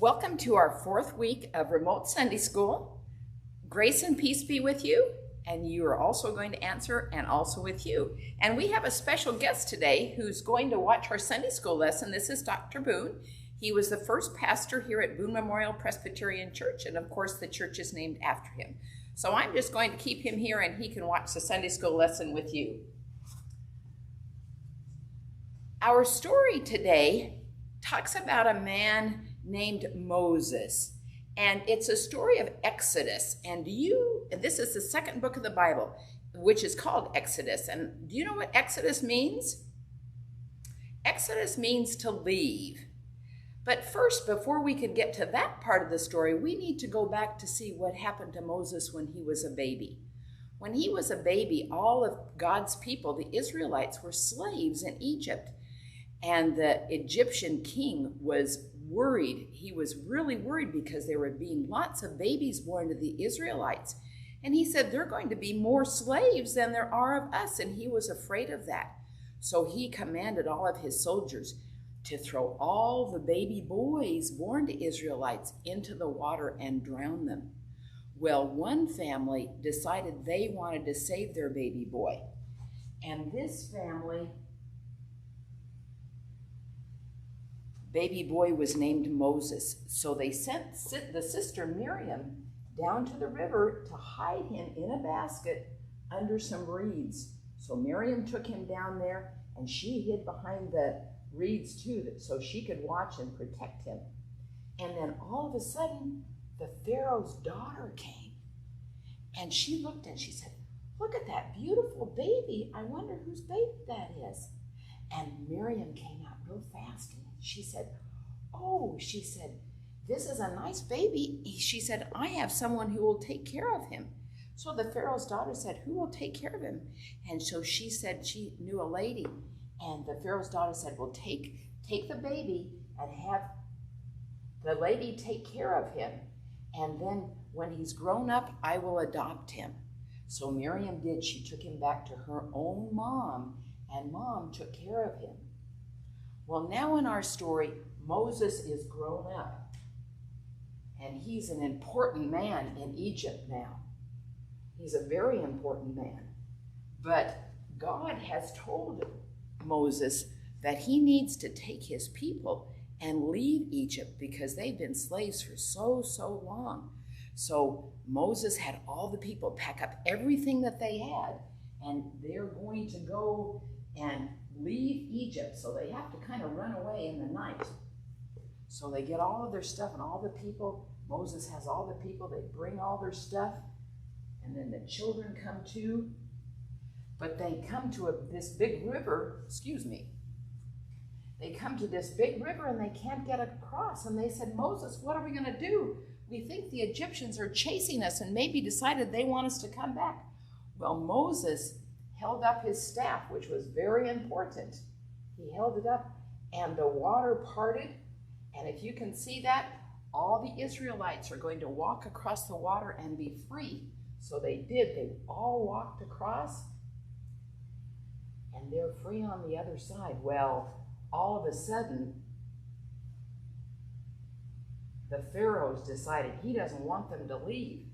Welcome to our fourth week of remote Sunday school. Grace and peace be with you, and you are also going to answer, and also with you. And we have a special guest today who's going to watch our Sunday school lesson. This is Dr. Boone. He was the first pastor here at Boone Memorial Presbyterian Church, and of course the church is named after him. So I'm just going to keep him here and he can watch the Sunday school lesson with you. Our story today talks about a man named Moses, and it's a story of Exodus. And this is the second book of the Bible, which is called Exodus. And do you know what Exodus means? Exodus means to leave. But first, before we can get to that part of the story, we need to go back to see what happened to Moses when he was a baby. When he was a baby, all of God's people, the Israelites, were slaves in Egypt. And the Egyptian king was worried. He was really worried because there were being lots of babies born to the Israelites. And he said, there are going to be more slaves than there are of us. And he was afraid of that. So he commanded all of his soldiers to throw all the baby boys born to Israelites into the water and drown them. Well, one family decided they wanted to save their baby boy. And this family, baby boy was named Moses. So they sent the sister Miriam down to the river to hide him in a basket under some reeds. So Miriam took him down there and she hid behind the reeds too, so she could watch and protect him. And then all of a sudden, the Pharaoh's daughter came. And she looked and she said, look at that beautiful baby. I wonder whose baby that is. And Miriam came out real fast and she said, this is a nice baby. She said, I have someone who will take care of him. So the Pharaoh's daughter said, who will take care of him? And so she said she knew a lady. And the Pharaoh's daughter said, well, take the baby and have the lady take care of him. And then when he's grown up, I will adopt him. So Miriam did. She took him back to her own mom, and mom took care of him. Well, now in our story, Moses is grown up, and he's an important man in Egypt now. He's a very important man. But God has told Moses that he needs to take his people and leave Egypt because they've been slaves for so long. So Moses had all the people pack up everything that they had, and they're going to go and leave Egypt. So they have to kind of run away in the night. So they get all of their stuff and all the people. Moses has all the people. They bring all their stuff, and then the children come too. But they come to this big river, They come to this big river and they can't get across. And they said, Moses, what are we going to do? We think the Egyptians are chasing us and maybe decided they want us to come back. Well, Moses held up his staff, which was very important. He held it up and the water parted. And if you can see that, all the Israelites are going to walk across the water and be free. So they did. They all walked across. And they're free on the other side. Well, all of a sudden, the Pharaoh's decided he doesn't want them to leave.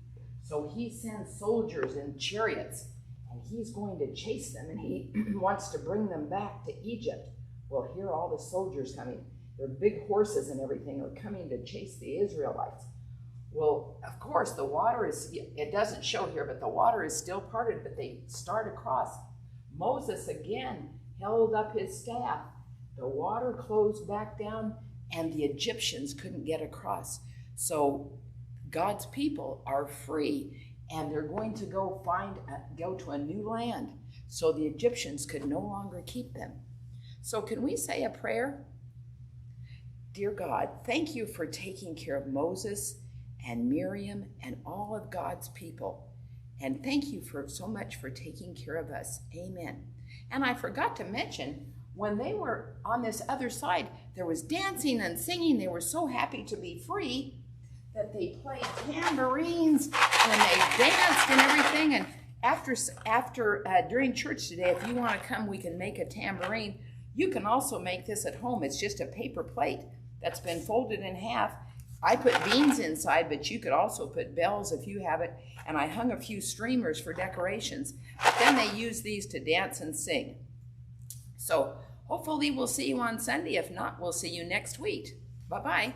So he sends soldiers in chariots, and he's going to chase them, and he wants to bring them back to Egypt. Well, here are all the soldiers coming. Their big horses and everything are coming to chase the Israelites. Well, of course, the water it doesn't show here, but the water is still parted, but they start across. Moses again held up his staff. The water closed back down and the Egyptians couldn't get across. So God's people are free and they're going to go to a new land. So the Egyptians could no longer keep them. So can we say a prayer? Dear God, thank you for taking care of Moses and Miriam and all of God's people. And thank you so much for taking care of us. Amen. And I forgot to mention, when they were on this other side, there was dancing and singing. They were so happy to be free that they played tambourines and they danced and everything. And during church today, if you want to come, we can make a tambourine. You can also make this at home. It's just a paper plate that's been folded in half, I put beans inside, but you could also put bells if you have it. And I hung a few streamers for decorations. But then they use these to dance and sing. So hopefully we'll see you on Sunday. If not, we'll see you next week. Bye-bye.